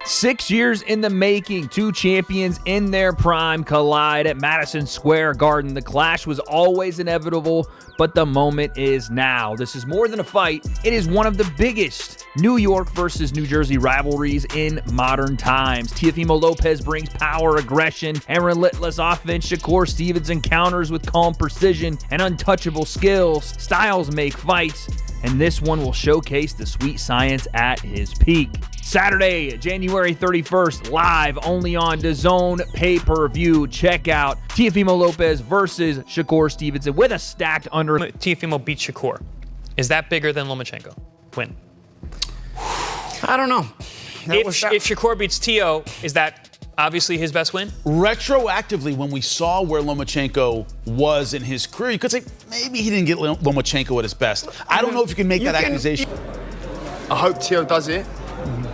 6 years in the making, two champions in their prime collide at Madison Square Garden. The clash was always inevitable, but the moment is now. This is more than a fight. It is one of the biggest New York versus New Jersey rivalries in modern times. Teofimo Lopez brings power, aggression, and relentless offense. Shakur Stevenson counters with calm precision and untouchable skills. Styles make fights, and this one will showcase the sweet science at his peak. Saturday, January 31st, live only on DAZN pay-per-view. Check out Teofimo Lopez versus Shakur Stevenson with a stacked under. Teofimo beat Shakur. Is that bigger than Lomachenko? Win. I don't know. If Shakur beats Teo, is that obviously his best win? Retroactively, when we saw where Lomachenko was in his career, you could say maybe he didn't get Lomachenko at his best. I don't know if you can make that accusation. I hope Teo does it,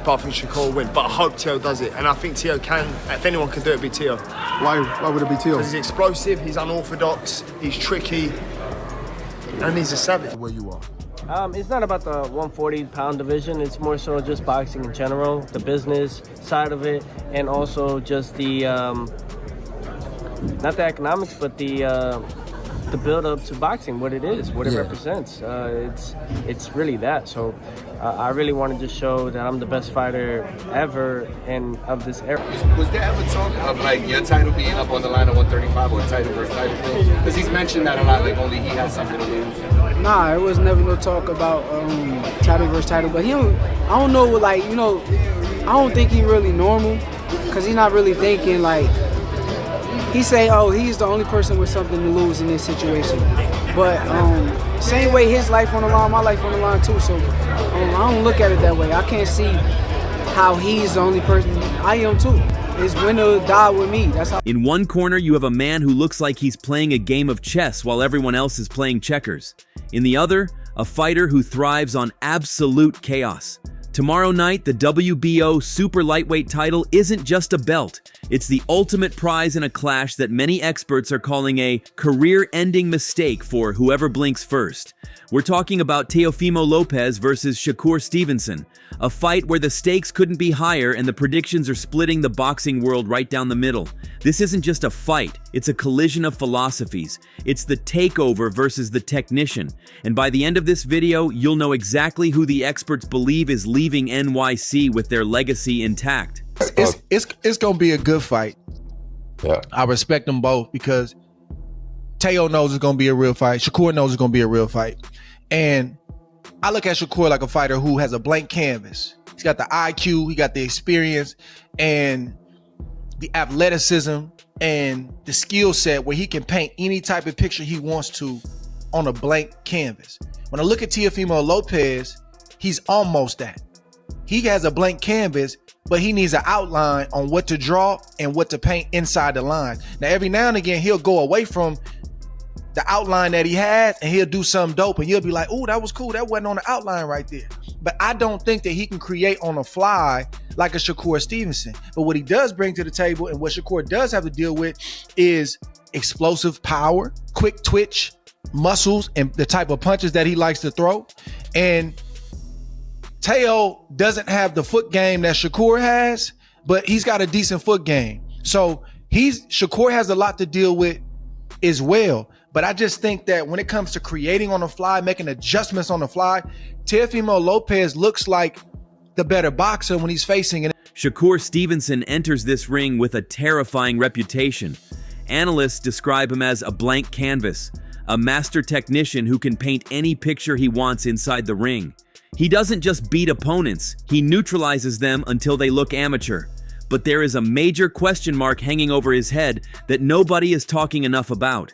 but I think Shakur will win. But I hope Teo does it, and I think Teo can. If anyone can do it, it'd be Teo. Why would it be Teo? Because he's explosive, he's unorthodox, he's tricky, and he's a savage. Where you are. It's not about the 140-pound division. It's more so just boxing in general, the business side of it, and also just the not the economics, but the build-up to boxing, what it is, what it represents. It's really that. So I really want to just show that I'm the best fighter ever and of this era. Was there ever talk of like your title being up on the line at 135 or title versus title? Because he's mentioned that a lot, like only he has something to lose. Nah, it was never no talk about title versus title. But I don't know, like, you know, I don't think he's really normal, because he's not really thinking like, he say, oh, he's the only person with something to lose in this situation. But same way his life on the line, my life on the line too. So I don't look at it that way. I can't see how he's the only person. I am too. It's win or die with me. That's how. In one corner, you have a man who looks like he's playing a game of chess while everyone else is playing checkers. In the other, a fighter who thrives on absolute chaos. Tomorrow night, the WBO super lightweight title isn't just a belt. It's the ultimate prize in a clash that many experts are calling a career-ending mistake for whoever blinks first. We're talking about Teofimo Lopez versus Shakur Stevenson, a fight where the stakes couldn't be higher and the predictions are splitting the boxing world right down the middle. This isn't just a fight, it's a collision of philosophies. It's the takeover versus the technician. And by the end of this video, you'll know exactly who the experts believe is leaving NYC with their legacy intact. It's gonna be a good fight. Yeah, I respect them both because Teo knows it's gonna be a real fight. Shakur knows it's gonna be a real fight. And I look at Shakur like a fighter who has a blank canvas. He's got the IQ, he got the experience and the athleticism and the skill set where he can paint any type of picture he wants to on a blank canvas. When I look at Teofimo Lopez, he's almost that. He has a blank canvas, but he needs an outline on what to draw and what to paint inside the line. Now, every now and again, he'll go away from the outline that he has and he'll do something dope and you'll be like, oh, that was cool. That wasn't on the outline right there. But I don't think that he can create on the fly like a Shakur Stevenson. But what he does bring to the table and what Shakur does have to deal with is explosive power, quick twitch, muscles, and the type of punches that he likes to throw. And Teo doesn't have the foot game that Shakur has, but he's got a decent foot game. So Shakur has a lot to deal with as well. But I just think that when it comes to creating on the fly, making adjustments on the fly, Teofimo Lopez looks like the better boxer when he's facing it. Shakur Stevenson enters this ring with a terrifying reputation. Analysts describe him as a blank canvas, a master technician who can paint any picture he wants inside the ring. He doesn't just beat opponents, he neutralizes them until they look amateur. But there is a major question mark hanging over his head that nobody is talking enough about.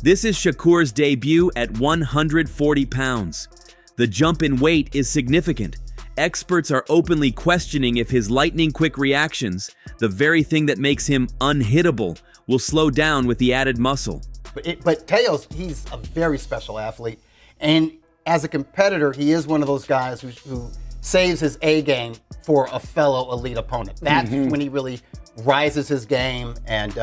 This is Shakur's debut at 140 pounds. The jump in weight is significant. Experts are openly questioning if his lightning-quick reactions, the very thing that makes him unhittable, will slow down with the added muscle. But Teo's, he's a very special athlete. And as a competitor, he is one of those guys who saves his A game for a fellow elite opponent. That's when he really rises his game and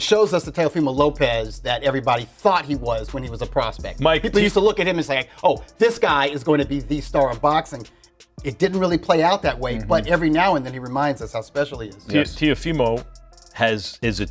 shows us the Teofimo Lopez that everybody thought he was when he was a prospect. People used to look at him and say, oh, this guy is going to be the star of boxing. it didn't really play out that way. But every now and then he reminds us how special he is. Teofimo is a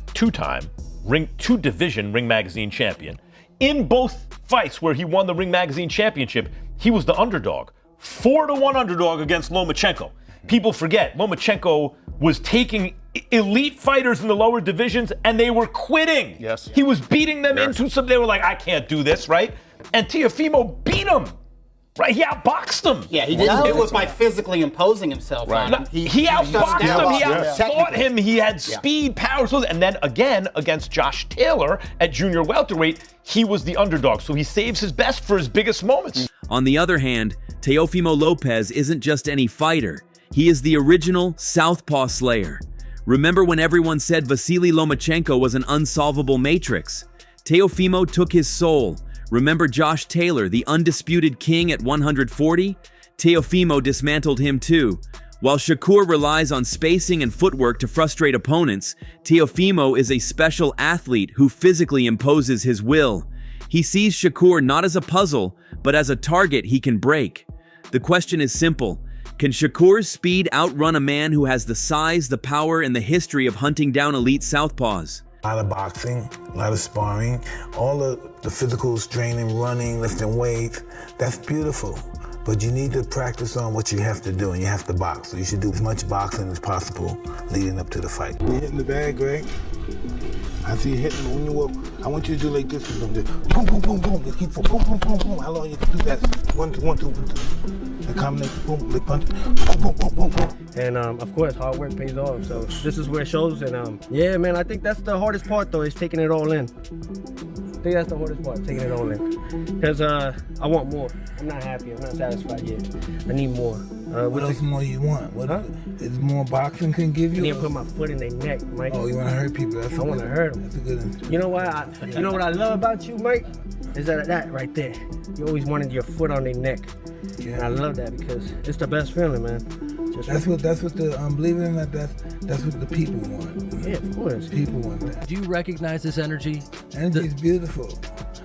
two-division Ring Magazine champion. In both fights where he won the Ring Magazine championship, he was the underdog. 4-1 underdog against Lomachenko. People forget, Lomachenko was taking elite fighters in the lower divisions and they were quitting. Yes. He was beating them into some, they were like, I can't do this, right? And Teofimo beat him. Right, he outboxed him. Yeah, he didn't do it by physically imposing himself on him. He outboxed him, he outfought him, he had speed, power, and then again, against Josh Taylor at junior welterweight, he was the underdog, so he saves his best for his biggest moments. On the other hand, Teofimo Lopez isn't just any fighter. He is the original Southpaw Slayer. Remember when everyone said Vasily Lomachenko was an unsolvable matrix? Teofimo took his soul. Remember Josh Taylor, the undisputed king at 140? Teofimo dismantled him too. While Shakur relies on spacing and footwork to frustrate opponents, Teofimo is a special athlete who physically imposes his will. He sees Shakur not as a puzzle, but as a target he can break. The question is simple. Can Shakur's speed outrun a man who has the size, the power, and the history of hunting down elite southpaws? A lot of boxing, a lot of sparring, all of the physicals, training, running, lifting weights, that's beautiful. But you need to practice on what you have to do, and you have to box. So you should do as much boxing as possible leading up to the fight. You're hitting the bag, Greg. I see you hitting when you walk. I want you to do like this. Boom, boom, boom, boom. Just keep boom, boom, boom, boom. How long you can do that? 1, 2, 1, 2, 1, 2. And combination, boom, lick punch, boom, boom, boom, boom, boom. And of course, hard work pays off. So this is where it shows. And yeah, man, I think that's the hardest part though, is taking it all in. I think that's the hardest part, taking it all in. Because I want more. I'm not happy. I'm not satisfied yet. I need more. What else more you want? What is more boxing can give you? I need to put my foot in their neck, Mike. Oh, you want to hurt people? I want to hurt them. That's a good one. You know what? You know what I love about you, Mike? Is that right there. You always wanted your foot on their neck. Yeah. And I love that because it's the best feeling, man. That's what the believe it or not, that's what the people want. Yeah, of course. People want that. Do you recognize this energy? Energy is beautiful,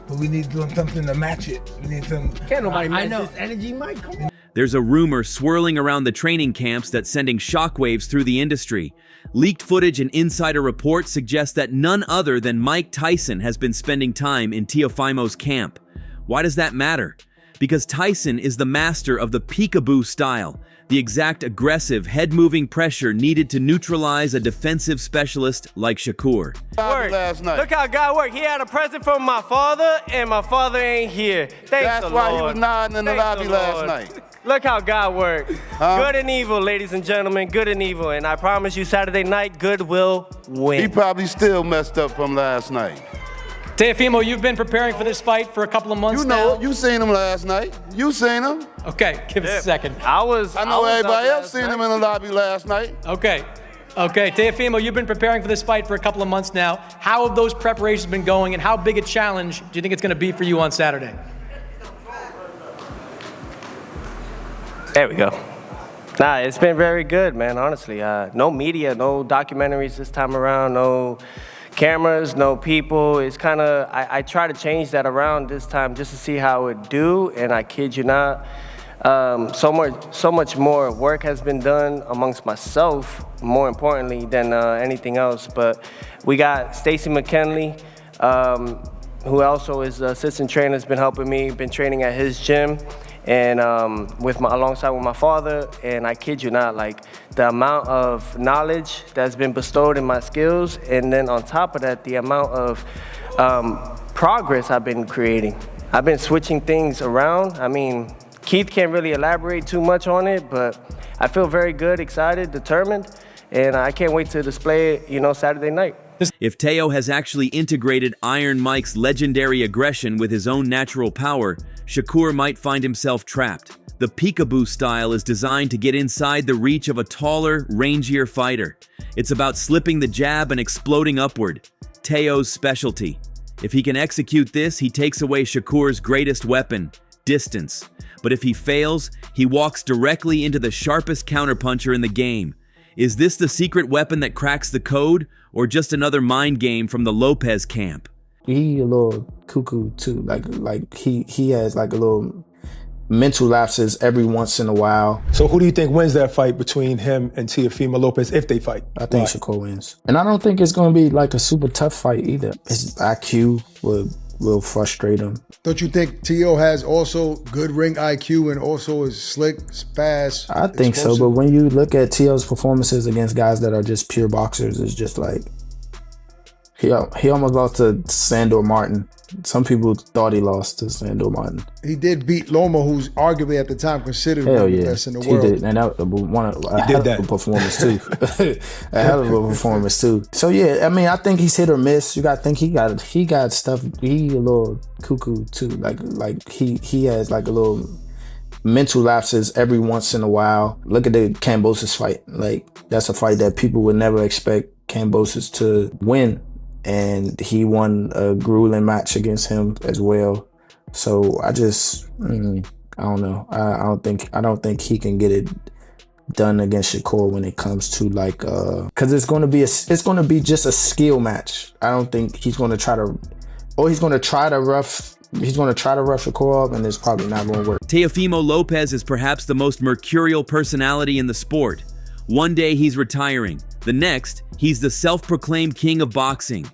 but we need something to match it. We need some. Can't nobody match this energy, Mike. Come on. There's a rumor swirling around the training camps that's sending shockwaves through the industry. Leaked footage and insider reports suggest that none other than Mike Tyson has been spending time in Teofimo's camp. Why does that matter? Because Tyson is the master of the peekaboo style, the exact aggressive, head-moving pressure needed to neutralize a defensive specialist like Shakur. Last night. Look how God worked. He had a present from my father, and my father ain't here. That's why he was nodding in the lobby last night. Look how God worked. Good and evil, ladies and gentlemen, good and evil. And I promise you, Saturday night, good will win. He probably still messed up from last night. Teofimo, you've been preparing for this fight for a couple of months now. You know, you seen him last night. You seen him. Okay, give us a second. I know everybody else seen him in the lobby last night. Okay, Teofimo, you've been preparing for this fight for a couple of months now. How have those preparations been going, and how big a challenge do you think it's going to be for you on Saturday? There we go. Nah, it's been very good, man, honestly. No media, no documentaries this time around, no cameras, no people. It's kind of, I try to change that around this time just to see how it would do, and I kid you not, so much more work has been done amongst myself, more importantly than anything else. But we got Stacey McKinley, who also is assistant trainer, has been helping me, been training at his gym, and alongside with my father. And I kid you not, like the amount of knowledge that's been bestowed in my skills, and then on top of that, the amount of progress I've been creating. I've been switching things around. I mean, Keith can't really elaborate too much on it, but I feel very good, excited, determined, and I can't wait to display it, Saturday night. If Teo has actually integrated Iron Mike's legendary aggression with his own natural power, Shakur might find himself trapped. The peekaboo style is designed to get inside the reach of a taller, rangier fighter. It's about slipping the jab and exploding upward. Teo's specialty. If he can execute this, he takes away Shakur's greatest weapon, distance. But if he fails, he walks directly into the sharpest counterpuncher in the game. Is this the secret weapon that cracks the code, or just another mind game from the Lopez camp? He a little cuckoo too, like he has like a little mental lapses every once in a while. So who do you think wins that fight between him and Teofimo Lopez if they fight? I think Shakur wins. And I don't think it's going to be like a super tough fight either. His IQ will frustrate him. Don't you think Teo has also good ring IQ and also is slick, fast? I think explosive? So, but when you look at Teo's performances against guys that are just pure boxers, it's just like he almost lost to Sandor Martin. Some people thought he lost to Sandor Martin. He did beat Loma, who's arguably at the time considered one of the best in the world. He did, and that was a hell of a performance too. A hell of a performance too. So yeah, I mean, I think he's hit or miss. You got to think he got stuff. He a little cuckoo too. Like he has like a little mental lapses every once in a while. Look at the Kambosos fight. Like that's a fight that people would never expect Kambosos to win. And he won a grueling match against him as well. So I just, I don't know. I don't think he can get it done against Shakur when it comes to like, cause it's going to be just a skill match. I don't think he's going to try to rough Shakur off, and it's probably not going to work. Teofimo Lopez is perhaps the most mercurial personality in the sport. One day he's retiring. The next, he's the self-proclaimed king of boxing.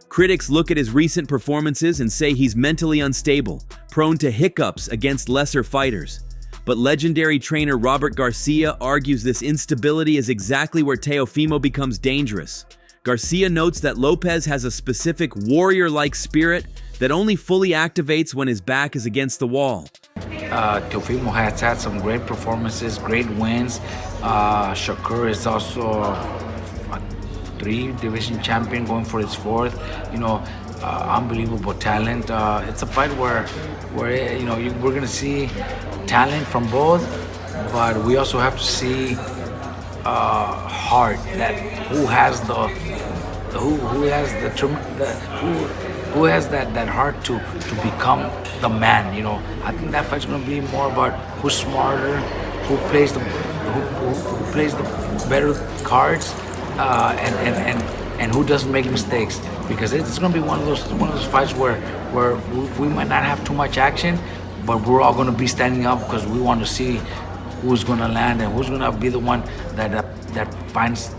Critics look at his recent performances and say he's mentally unstable, prone to hiccups against lesser fighters. But legendary trainer Robert Garcia argues this instability is exactly where Teofimo becomes dangerous. Garcia notes that Lopez has a specific warrior-like spirit that only fully activates when his back is against the wall. Teofimo has had some great performances, great wins. Shakur is also a 3-division champion, going for his 4th. Unbelievable talent. It's a fight where we're gonna see talent from both, but we also have to see heart. That who has that heart to become the man. I think that fight's gonna be more about who's smarter, who plays the better cards, and who doesn't make mistakes. Because it's gonna be one of those fights where we might not have too much action, but we're all gonna be standing up because we want to see who's gonna land and who's gonna be the one that finds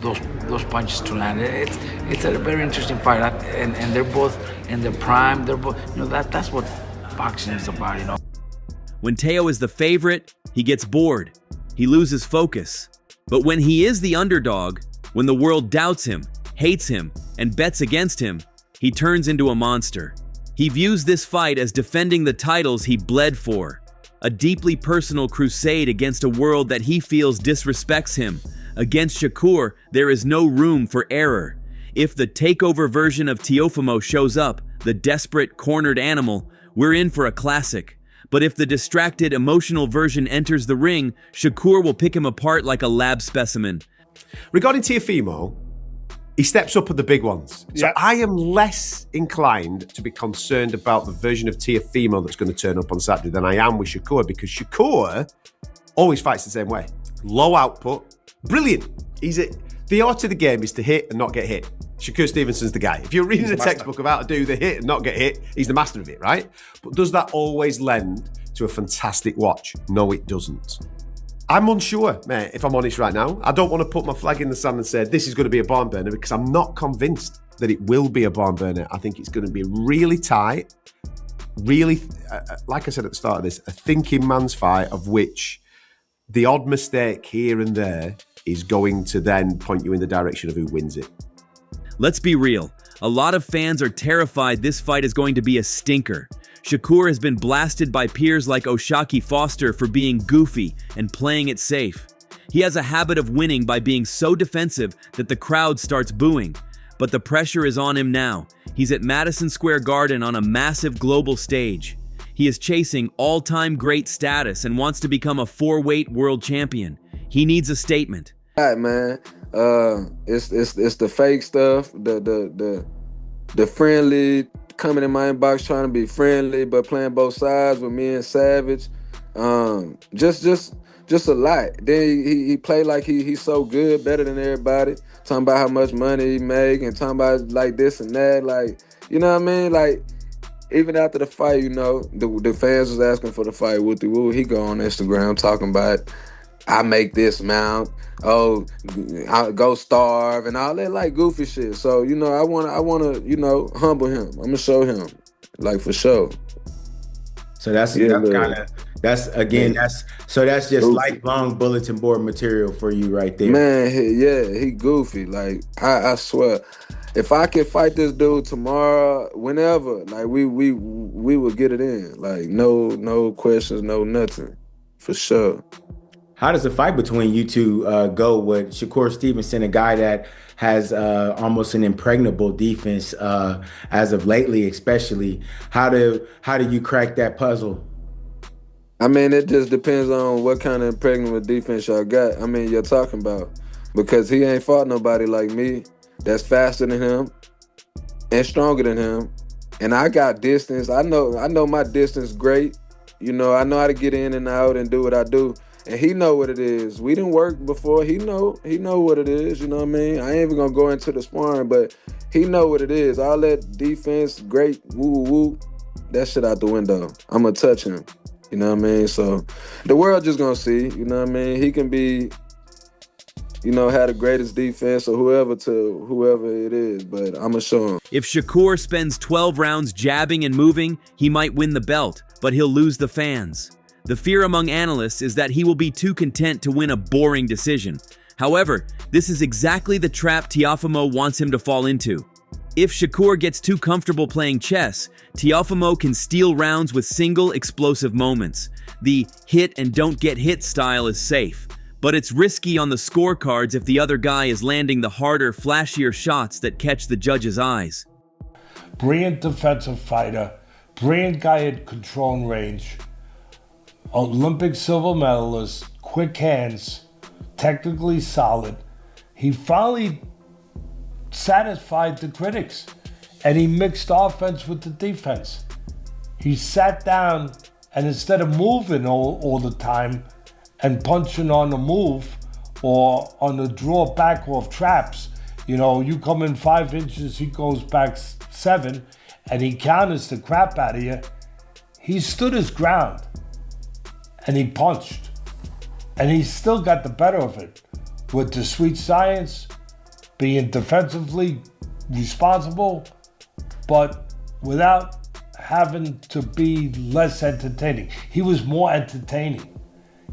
those punches to land. It's a very interesting fight, and they're both in their prime. They're both, that's what boxing is about, When Teo is the favorite, he gets bored. He loses focus. But when he is the underdog, when the world doubts him, hates him, and bets against him, he turns into a monster. He views this fight as defending the titles he bled for, a deeply personal crusade against a world that he feels disrespects him. Against Shakur, there is no room for error. If the takeover version of Teofimo shows up, the desperate, cornered animal, we're in for a classic. But if the distracted, emotional version enters the ring, Shakur will pick him apart like a lab specimen. Regarding Teofimo, he steps up at the big ones. So I am less inclined to be concerned about the version of Teofimo that's going to turn up on Saturday than I am with Shakur, because Shakur always fights the same way. Low output, brilliant. The art of the game is to hit and not get hit. Shakur Stevenson's the guy. If you're reading a textbook of how to do the hit and not get hit, he's the master of it, right? But does that always lend to a fantastic watch? No, it doesn't. I'm unsure, mate, if I'm honest right now. I don't want to put my flag in the sand and say this is going to be a barn burner, because I'm not convinced that it will be a barn burner. I think it's going to be really tight, really, like I said at the start of this, a thinking man's fight, of which the odd mistake here and there is going to then point you in the direction of who wins it. Let's be real. A lot of fans are terrified this fight is going to be a stinker. Shakur has been blasted by peers like Oshaki Foster for being goofy and playing it safe. He has a habit of winning by being so defensive that the crowd starts booing. But the pressure is on him now. He's at Madison Square Garden on a massive global stage. He is chasing all-time great status and wants to become a 4-weight world champion. He needs a statement. All right, man. It's the fake stuff, the friendly, coming in my inbox trying to be friendly but playing both sides with me and Savage. Just a lot. Then he played like he's so good, better than everybody. Talking about how much money he make and talking about like this and that, like, you know what I mean? Like, even after the fight, you know, the fans was asking for the fight. Wooty woo, he go on Instagram talking about, I make this amount. Oh, I go starve and all that like goofy shit. So you know, I wanna, you know, humble him. I'm gonna show him, like for sure. So that's just lifelong bulletin board material for you right there. Man, he goofy. Like I swear, if I can fight this dude tomorrow, whenever, like we would get it in. Like no questions, no nothing, for sure. How does the fight between you two go with Shakur Stevenson, a guy that has almost an impregnable defense as of lately, especially? How do you crack that puzzle? I mean, it just depends on what kind of impregnable defense y'all got. I mean, you're talking about, because he ain't fought nobody like me that's faster than him and stronger than him, and I got distance. I know my distance great. You know, I know how to get in and out and do what I do. And he know what it is. We didn't work before. He know what it is. You know what I mean? I ain't even gonna go into the sparring, but he know what it is. All that defense, great, woo, that shit out the window. I'm gonna touch him. You know what I mean? So the world just gonna see. You know what I mean? He can be, you know, have the greatest defense or whoever to whoever it is, but I'm gonna show him. If Shakur spends 12 rounds jabbing and moving, he might win the belt, but he'll lose the fans. The fear among analysts is that he will be too content to win a boring decision. However, this is exactly the trap Teofimo wants him to fall into. If Shakur gets too comfortable playing chess, Teofimo can steal rounds with single explosive moments. The hit and don't get hit style is safe, but it's risky on the scorecards if the other guy is landing the harder, flashier shots that catch the judge's eyes. Brilliant defensive fighter, brilliant guy at control and range, Olympic silver medalist, quick hands, technically solid. He finally satisfied the critics, and he mixed offense with the defense. He sat down, and instead of moving all the time and punching on the move or on the draw back off traps, you know, you come in 5 inches, he goes back 7, and he counters the crap out of you. He stood his ground. And he punched. And he still got the better of it with the sweet science, being defensively responsible, but without having to be less entertaining. He was more entertaining.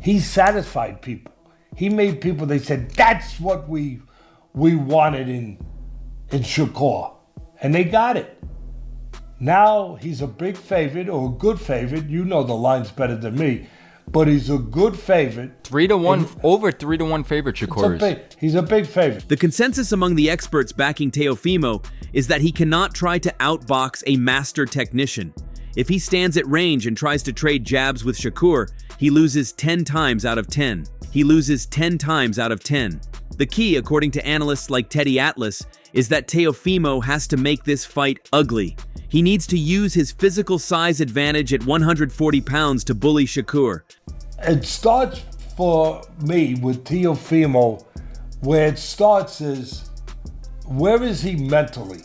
He satisfied people. He made people, they said, that's what we wanted in Shakur. And they got it. Now he's a big favorite, or a good favorite. You know the line's better than me. But he's a good favorite. 3-1, over 3-1 favorite, Shakur is. He's a big favorite. The consensus among the experts backing Teofimo is that he cannot try to outbox a master technician. If he stands at range and tries to trade jabs with Shakur, he loses 10 times out of 10. He loses 10 times out of 10. The key, according to analysts like Teddy Atlas, is that Teofimo has to make this fight ugly. He needs to use his physical size advantage at 140 pounds to bully Shakur. It starts for me with Teofimo, where it starts is, where is he mentally?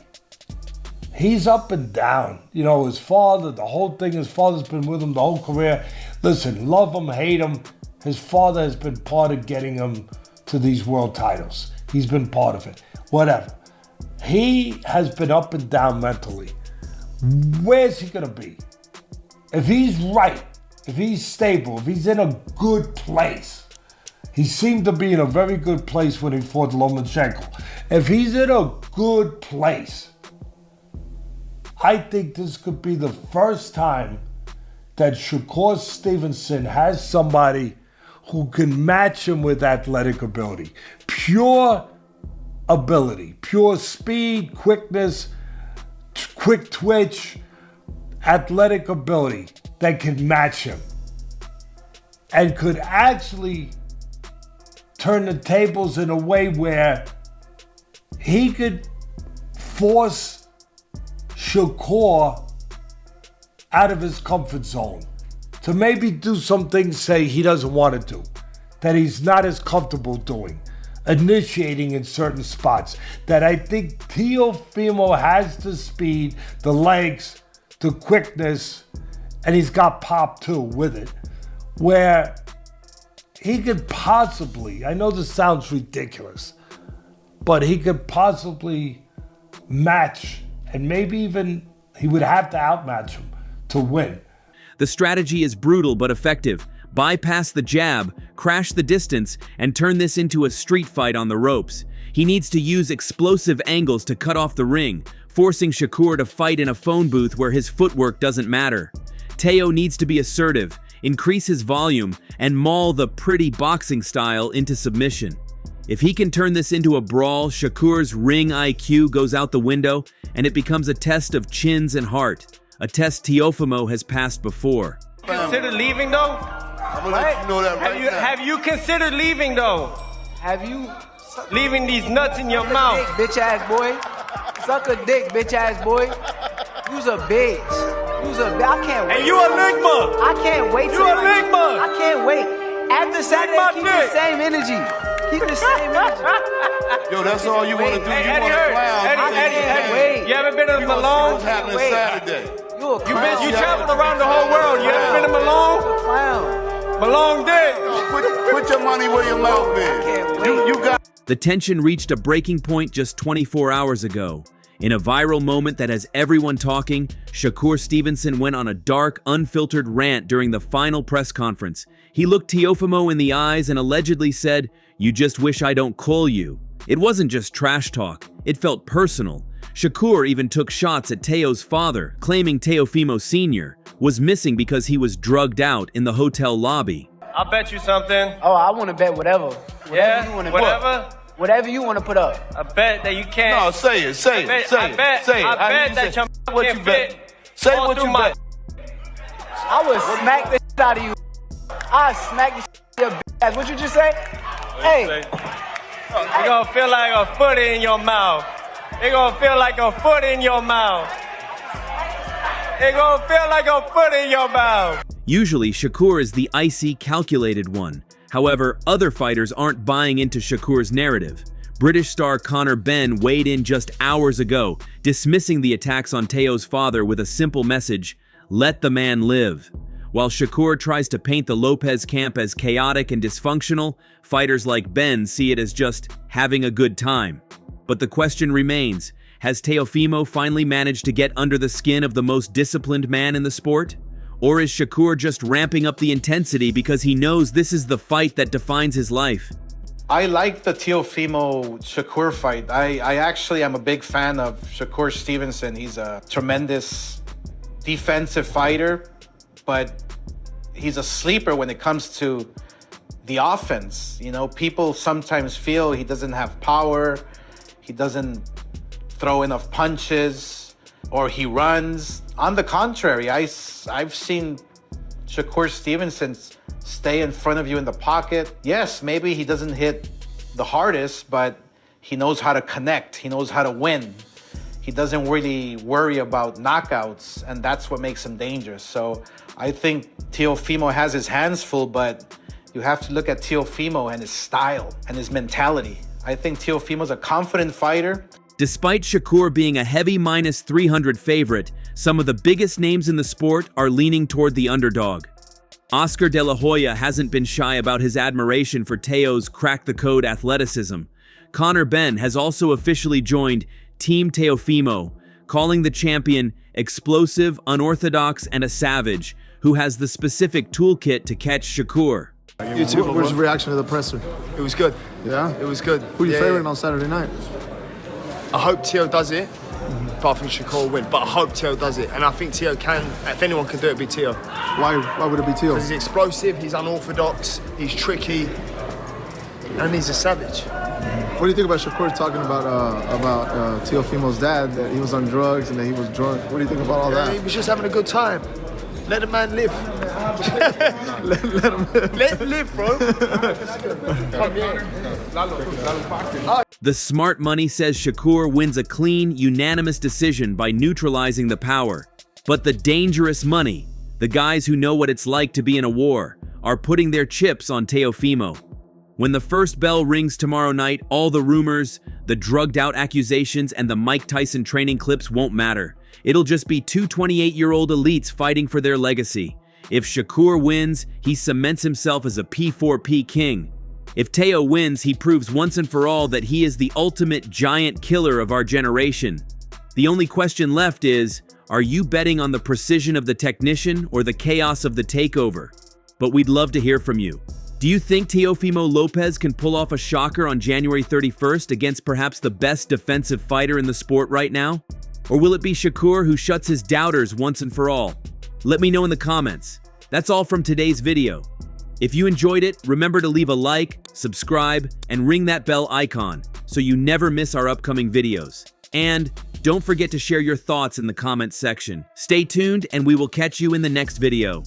He's up and down. You know, his father, the whole thing, his father's been with him the whole career. Listen, love him, hate him. His father has been part of getting him to these world titles. He's been part of it. Whatever. He has been up and down mentally. Where's he gonna be? If he's right, if he's stable, if he's in a good place, he seemed to be in a very good place when he fought Lomachenko. If he's in a good place, I think this could be the first time that Shakur Stevenson has somebody who can match him with athletic ability. Pure ability, pure speed, quickness, quick twitch, athletic ability that can match him and could actually turn the tables in a way where he could force Shakur out of his comfort zone to maybe do some things, say, he doesn't want to do, that he's not as comfortable doing, initiating in certain spots, that I think Teofimo has the speed, the legs the quickness, and he's got pop too with it, where he could possibly, I know this sounds ridiculous, but he could possibly match, and maybe even he would have to outmatch him to win. The strategy is brutal but effective. Bypass the jab, crash the distance, and turn this into a street fight on the ropes. He needs to use explosive angles to cut off the ring, forcing Shakur to fight in a phone booth where his footwork doesn't matter. Teo needs to be assertive, increase his volume, and maul the pretty boxing style into submission. If he can turn this into a brawl, Shakur's ring IQ goes out the window, and it becomes a test of chins and heart, a test Teofimo has passed before. Consider leaving though? I'm gonna let you know that right now. Have you considered leaving though? Have you Leaving these nuts in your mouth? Dick, bitch ass boy. Suck a dick, bitch ass boy. You's a bitch. You's a bitch. I can't wait. And you a ligma. I can't wait. You a ligma. I can't wait. After Saturday, keep the same energy. Keep the same energy. Yo, that's all you want to do. You want to clown. Eddie, you ever been to Malone? What's happening Saturday? You traveled around the whole world. You ever been to Malone? Malone did. Put your money where your mouth is. You got. The tension reached a breaking point just 24 hours ago. In a viral moment that has everyone talking, Shakur Stevenson went on a dark, unfiltered rant during the final press conference. He looked Teofimo in the eyes and allegedly said, "You just wish I don't call you." It wasn't just trash talk, it felt personal. Shakur even took shots at Teo's father, claiming Teofimo Sr. was missing because he was drugged out in the hotel lobby. I'll bet you something. Oh, I want to bet whatever. Yeah, whatever. Whatever you want to put up. I bet that you can't. No, say it, say it. I bet that your what can't you bet. fit. Say all what through you my. bet. I would smack the shit out of you. I smack the shit out of your bitch ass. What you just say? Hey. You're gonna feel like a foot in your mouth. You're gonna feel like a foot in your mouth. You're gonna feel like a foot in your mouth. Usually, Shakur is the icy, calculated one. However, other fighters aren't buying into Shakur's narrative. British star Conor Benn weighed in just hours ago, dismissing the attacks on Teo's father with a simple message: let the man live. While Shakur tries to paint the Lopez camp as chaotic and dysfunctional, fighters like Benn see it as just having a good time. But the question remains, has Teofimo finally managed to get under the skin of the most disciplined man in the sport? Or is Shakur just ramping up the intensity because he knows this is the fight that defines his life? I like the Teofimo-Shakur fight. I actually am a big fan of Shakur Stevenson. He's a tremendous defensive fighter, but he's a sleeper when it comes to the offense. You know, people sometimes feel he doesn't have power, he doesn't throw enough punches, or he runs. On the contrary, I've seen Shakur Stevenson stay in front of you in the pocket. Yes, maybe he doesn't hit the hardest, but he knows how to connect. He knows how to win. He doesn't really worry about knockouts, and that's what makes him dangerous. So I think Teofimo has his hands full, but you have to look at Teofimo and his style and his mentality. I think Teofimo's a confident fighter. Despite Shakur being a heavy -300 favorite, some of the biggest names in the sport are leaning toward the underdog. Oscar De La Hoya hasn't been shy about his admiration for Teo's crack-the-code athleticism. Conor Benn has also officially joined Team Teofimo, calling the champion explosive, unorthodox, and a savage, who has the specific toolkit to catch Shakur. Where's the reaction to the presser? It was good. Yeah? It was good. Who are you favoring on Saturday night? I hope Teo does it, but I think Shakur will win. But I hope Teo does it, and I think Teo can. If anyone can do it, it'd be Teo. Why would it be Teo? Because he's explosive, he's unorthodox, he's tricky, and he's a savage. What do you think about Shakur talking about Teofimo's dad, that he was on drugs and that he was drunk? What do you think about all that? He was just having a good time. Let the man live. Let him live, bro. The smart money says Shakur wins a clean, unanimous decision by neutralizing the power. But the dangerous money, the guys who know what it's like to be in a war, are putting their chips on Teofimo. When the first bell rings tomorrow night, all the rumors, The drugged-out accusations and the Mike Tyson training clips won't matter. It'll just be two 28-year-old elites fighting for their legacy. If Shakur wins, he cements himself as a P4P king. If Teo wins, he proves once and for all that he is the ultimate giant killer of our generation. The only question left is, are you betting on the precision of the technician or the chaos of the takeover? But we'd love to hear from you. Do you think Teofimo Lopez can pull off a shocker on January 31st against perhaps the best defensive fighter in the sport right now? Or will it be Shakur who shuts his doubters once and for all? Let me know in the comments. That's all from today's video. If you enjoyed it, remember to leave a like, subscribe, and ring that bell icon so you never miss our upcoming videos. And don't forget to share your thoughts in the comments section. Stay tuned and we will catch you in the next video.